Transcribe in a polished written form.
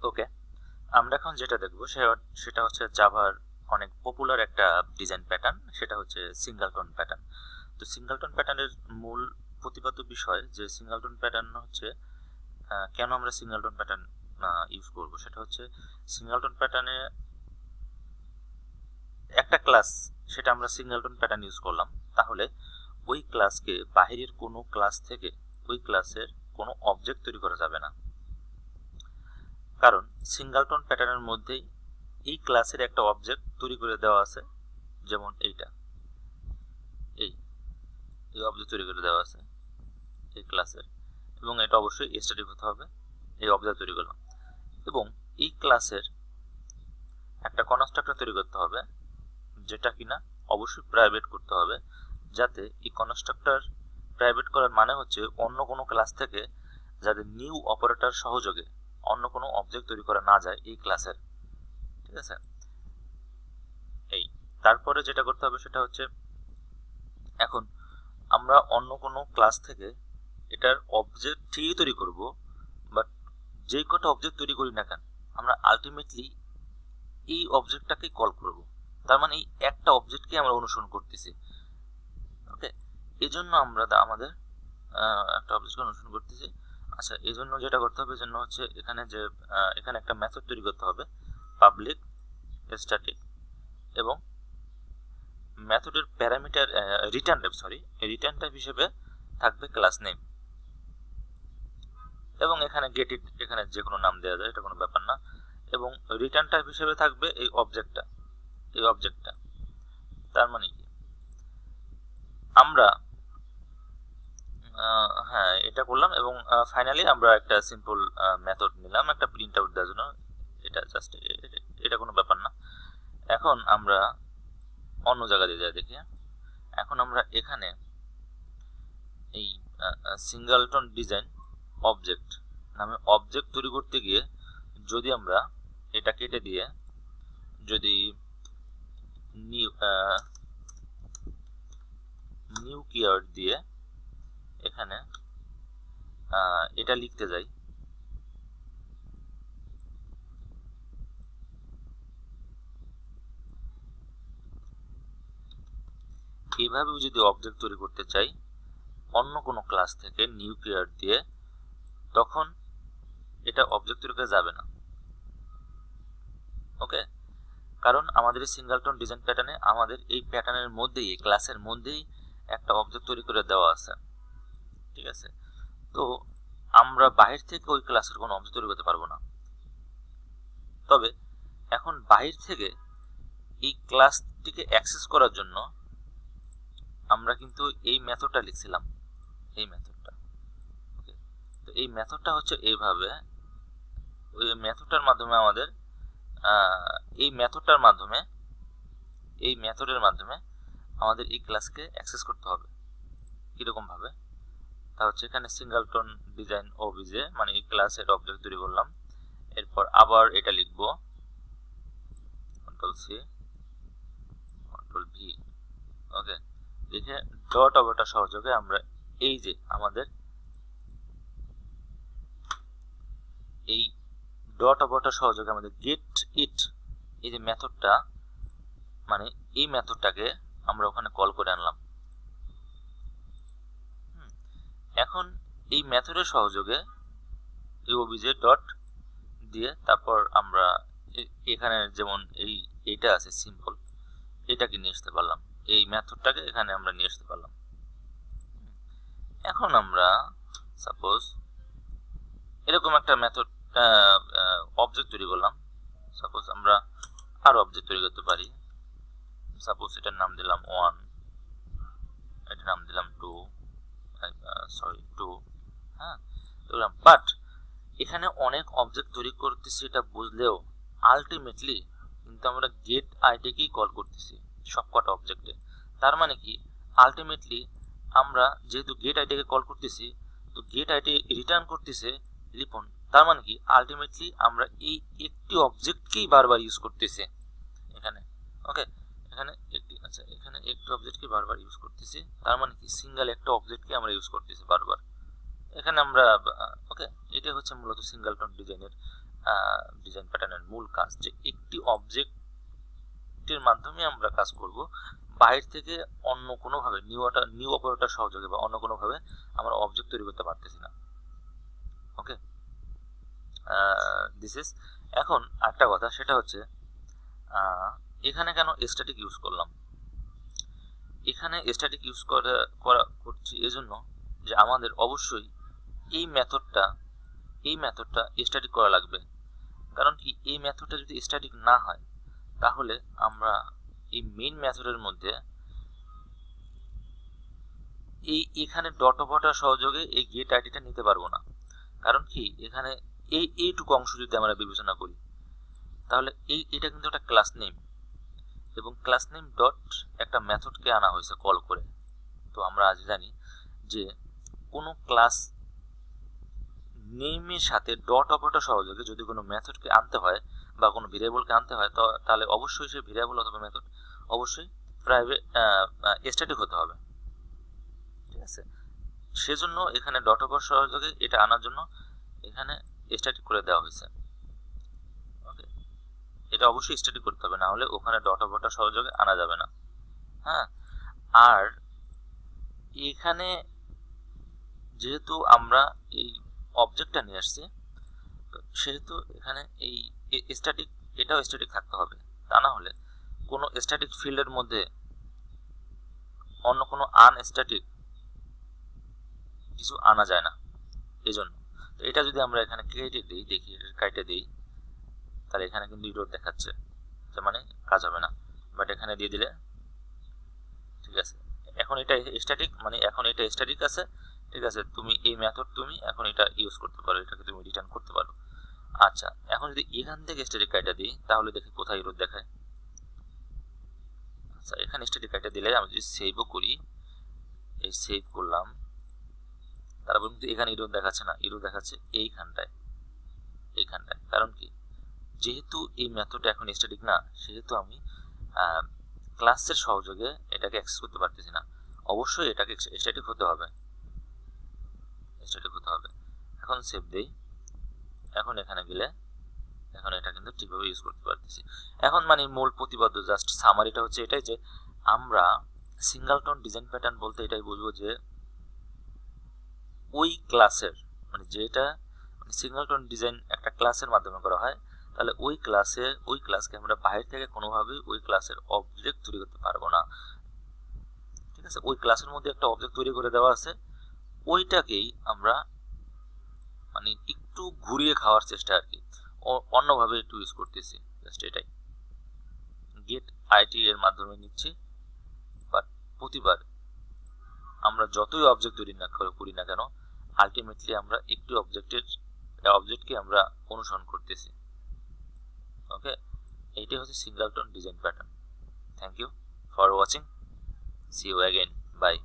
ওকে, আমরা এখন যেটা দেখবো সেটা হচ্ছে জাভার অনেক পপুলার একটা ডিজাইন প্যাটার্ন, সেটা হচ্ছে সিঙ্গেলটন প্যাটার্ন। তো সিঙ্গেলটন প্যাটার্নের মূল প্রতিপাদ্য বিষয় যে সিঙ্গেলটন প্যাটার্ন হচ্ছে কেন আমরা সিঙ্গেলটন প্যাটার্ন ইউজ করব, সেটা হচ্ছে সিঙ্গেলটন প্যাটার্নে একটা ক্লাস, সেটা আমরা সিঙ্গেলটন প্যাটার্ন ইউজ করলাম, তাহলে ওই ক্লাসকে বাহিরের কোনো ক্লাস থেকে ওই ক্লাসের কোনো অবজেক্ট তৈরি করা যাবে না, কারণ সিঙ্গেলটন প্যাটার্নের মধ্যেই এই ক্লাসের একটা অবজেক্ট তৈরি করে দেওয়া আছে, যেমন এইটা, এই অবজেক্ট তৈরি করে দেওয়া আছে এই ক্লাসের, এবং এটা অবশ্যই স্ট্যাটিক হতে হবে। এই অবজেক্ট তৈরি করলাম এবং এই ক্লাসের একটা কনস্ট্রাক্টর তৈরি করতে হবে, যেটা কিনা অবশ্যই প্রাইভেট করতে হবে, যাতে এই কনস্ট্রাক্টর প্রাইভেট করার মানে হচ্ছে অন্য কোনো ক্লাস থেকে যাতে নিউ অপারেটর সহযোগে অন্য কোনো অবজেক্ট তৈরি করা না যায় এই ক্লাসের। ঠিক আছে, এই তারপরে যেটা করতে হবে সেটা হচ্ছে এখন আমরা অন্য কোনো ক্লাস থেকে এটার অবজেক্ট ঠিকই তৈরি করব, বাট যে কটা অবজেক্ট তৈরি করি না কেন আমরা আলটিমেটলি এই অবজেক্টটাকে কল করব, তার মানে এই একটা অবজেক্টকে আমরা অনুসরণ করতেছি। ওকে, এই জন্য আমরা আমাদের একটা অবজেক্টকে অনুসরণ করতেছি। আচ্ছা, এই জন্য যেটা করতে হবে জন্য হচ্ছে এখানে একটা মেথড তৈরি করতে হবে, পাবলিক স্ট্যাটিক, এবং মেথডের প্যারামিটার রিটার্ন টাইপ হিসেবে থাকবে ক্লাস নেম, এবং এখানে গেট ইট, এখানে যে কোনো নাম দেওয়া যায়, এটা কোনো ব্যাপার না, এবং রিটার্ন টাইপ হিসেবে থাকবে এই অবজেক্টটা। তার মানে কি আমরা হ্যাঁ এটা করলাম, এবং ফাইনালি আমরা একটা সিম্পল মেথড নিলাম একটা প্রিন্ট আউট দেওয়ার জন্য, এটা জাস্ট এটা কোনো ব্যাপার না। এখন আমরা অন্য জায়গা দিয়ে যাই দেখি। এখন আমরা এখানে এই সিঙ্গেলটন ডিজাইন অবজেক্ট নামে অবজেক্ট তৈরি করতে গিয়ে যদি আমরা এটা কেটে দিয়ে যদি নিউ কিওয়ার্ড দিয়ে এখানে এটা লিখতে যাই, এইভাবেও যদি অবজেক্ট তৈরি করতে চাই অন্য কোনো ক্লাস থেকে নিউ কিওয়ার্ড দিয়ে, তখন এটা অবজেক্ট তৈরি করা যাবে না। ওকে, কারণ আমাদের এই সিঙ্গেলটন ডিজাইন প্যাটার্নে আমাদের এই প্যাটার্নের মধ্যেই, এই ক্লাসের মধ্যেই একটা অবজেক্ট তৈরি করে দেওয়া আছে। ঠিক আছে, তো আমরা বাহির থেকে ওই ক্লাসের কোনো অবজেক্ট তৈরি করতে পারবো না। তবে এখন বাহির থেকে এই ক্লাসটিকে অ্যাক্সেস করার জন্য আমরা কিন্তু এই মেথডটা লিখছিলাম, এই মেথডটা। ওকে, তো এই মেথডটা হচ্ছে এইভাবে, ওই মেথডটার মাধ্যমে আমাদের এই মেথডের মাধ্যমে আমাদের এই ক্লাসকে অ্যাক্সেস করতে হবে। কিরকম ভাবে? তা হচ্ছে এখানে সিঙ্গেলটন ডিজাইন ওবিজে মানে এই ক্লাসের অবজেক্ট তৈরি করলাম, এরপর আবার এটা লিখব কন্ট্রোল সি কন্ট্রোল ভি। ওকে, লিখে ডট অপারেটর সহযোগে আমরা এই যে আমাদের এই ডট অপারেটর সহযোগে আমাদের গেট ইট, এই যে মেথডটা, মানে এই মেথডটাকে আমরা ওখানে কল করে আনলাম। এখন এই মেথডের সহযোগে এই ওবিজে ডট দিয়ে তারপর আমরা এখানে যেমন এইটা আছে সিম্পল, এটাকে নিয়ে আসতে পারলাম, এই মেথডটাকে এখানে আমরা নিয়ে আসতে পারলাম। এখন আমরা সাপোজ এরকম একটা মেথড অবজেক্ট তৈরি করলাম, সাপোজ আমরা আরো অবজেক্ট তৈরি করতে পারি, সাপোজ এটার নাম দিলাম 1, এটার নাম দিলাম 2, হ্যাঁ দিলাম। বাট এখানে অনেক অবজেক্ট তৈরি করতেছি এটা বুঝলেও আলটিমেটলি কিন্তু আমরা গেট আইডিকেই কল করতেছি সবকটা অবজেক্টে। তার মানে কি আলটিমেটলি আমরা যেহেতু গেট আইডিকে কল করতেছি, তো গেট আইডি রিটার্ন করতেছে রিপন, তার মানে কি আলটিমেটলি আমরা এই একটি অবজেক্টকেই বারবার ইউজ করতেছি এখানে। ওকে, এখানে একটি অবজেক্টকে বারবার ইউজ করতেছি, তার মানে কি সিঙ্গেল একটা অবজেক্টকে আমরা ইউজ করতেছি বারবার এখানে আমরা। ওকে, এটা হচ্ছে মূলত সিঙ্গেলটন ডিজাইনের ডিজাইন প্যাটার্নের মূল কাজ, যে একটি অবজেক্টের মাধ্যমে আমরা কাজ করব, বাইরে থেকে অন্য কোনোভাবে নিউ অপারেটর সহযোগে বা অন্য কোনোভাবে আমরা অবজেক্ট তৈরি করতে পারতেছি না। ওকে, দিস ইজ। এখন একটা কথা, সেটা হচ্ছে এখানে কেন স্ট্যাটিক ইউজ করলাম। এখানে স্ট্যাটিক ইউজ করছি এজন্য যে আমাদের অবশ্যই এই মেথডটা স্ট্যাটিক করা লাগবে। কারণ কি, এই মেথডটা যদি স্ট্যাটিক না হয় তাহলে আমরা এই মেইন মেথডের মধ্যে এখানে ডট অপারেটর সহযোগে এই গেট আইডিটা নিতে পারবো না। কারণ কি, এখানে এইটুকু অংশ যদি আমরা বিবেচনা করি তাহলে এটা কিন্তু একটা ক্লাস নেম, এবং ক্লাস নেম ডট একটা মেথডকে আনা হয়েছে কল করে। তো আমরা আজ জানি যে কোনো ক্লাস নেমের সাথে ডট অপারেটর সহযোগে যদি কোনো মেথডকে আনতে হয় বা কোনো ভেরিয়েবলকে আনতে হয়, তাহলে অবশ্যই সেই ভেরিয়েবল অথবা মেথড অবশ্যই প্রাইভেট স্ট্যাটিক হতে হবে। ঠিক আছে, সেজন্য এখানে ডট অপারেটর সহযোগে এটা আনার জন্য এখানে স্ট্যাটিক করে দেওয়া হয়েছে। ওকে, এটা অবশ্যই স্ট্যাটিক করতে হবে, না হলে ওখানে ডট অপারেটর সহযোগে আনা যাবে না। হ্যাঁ, আর এখানে যেহেতু আমরা এই অবজেক্টটা নিয়ে আসছি, সেহেতু এখানে এই স্ট্যাটিক, এটাও স্ট্যাটিক থাকতে হবে। তা না হলে কোনো স্ট্যাটিক ফিল্ডের মধ্যে অন্য কোনো আনস্ট্যাটিক কিছু আনা যায় না। এই জন্য তো এটা যদি আমরা এখানে কেটে দিই, দেখি কেটে দিই, তাহলে এখানে কিন্তু ইরর দেখাচ্ছে, মানে কাজ হবে না। বাট এখানে দিয়ে দিলে ঠিক আছে। এখন এটা স্ট্যাটিক, মানে এখন এটা স্ট্যাটিক আছে। ঠিক আছে, তুমি এই মেথড তুমি এখন এটা ইউজ করতে পারো, এটাকে তুমি রিটার্ন করতে পারো। আচ্ছা, এখন যদি এখান থেকে স্ট্যাটিক কাইটা দিই তাহলে দেখি কোথায় ইরর দেখায়। আচ্ছা, এখানে স্ট্যাটিক কাইটা দিলে আমি যদি সেভও করি, এই সেভ করলাম, তারপর কিন্তু এখানে ইরর দেখাচ্ছে না, ইরর দেখাচ্ছে এইখানটায়। কারণ কি, যেহেতু এই মেথডটা এখন স্ট্যাটিক না, সেহেতু আমি ক্লাসের সহযোগে এটাকে অ্যাক্সেস করতে পারতেছি না। অবশ্যই এটাকে স্ট্যাটিক হতে হবে। এখন সেভ দেই, এখন এখানে গেলে এখন এটা কিন্তু ঠিকভাবে ইউজ করতে পারতেছি। এখন মানে মূল প্রতিপাদ্য, জাস্ট সামারিটা হচ্ছে এটাই যে আমরা সিঙ্গেলটন ডিজাইন প্যাটার্ন বলতে এটাই বুঝবো যে ওই ক্লাসের, মানে যেটা সিঙ্গেলটন ডিজাইন একটা ক্লাসের মাধ্যমে করা হয়, তাহলে ওই ক্লাসকে আমরা বাইরে থেকে কোনোভাবেই ওই ক্লাসের অবজেক্ট তৈরি করতে পারবো না। ঠিক আছে, ওই ক্লাসের মধ্যে একটা অবজেক্ট তৈরি করে দেওয়া আছে, ওইটাকেই আমরা মানে একটু ঘুরিয়ে খাওয়ার চেষ্টা আর কি, অন্যভাবে একটু ইউজ করতেছি। জাস্ট এটাই গেট আইটি এর মাধ্যমে নিচ্ছি। বাট প্রতিবার আমরা যতই অবজেক্ট তৈরি করি না কেন, আলটিমেটলি আমরা একটি অবজেক্টকে আমরা অনুসরণ করতেছি। ওকে, এইটাই হচ্ছে singleton design pattern. Thank you for watching, see you again, by.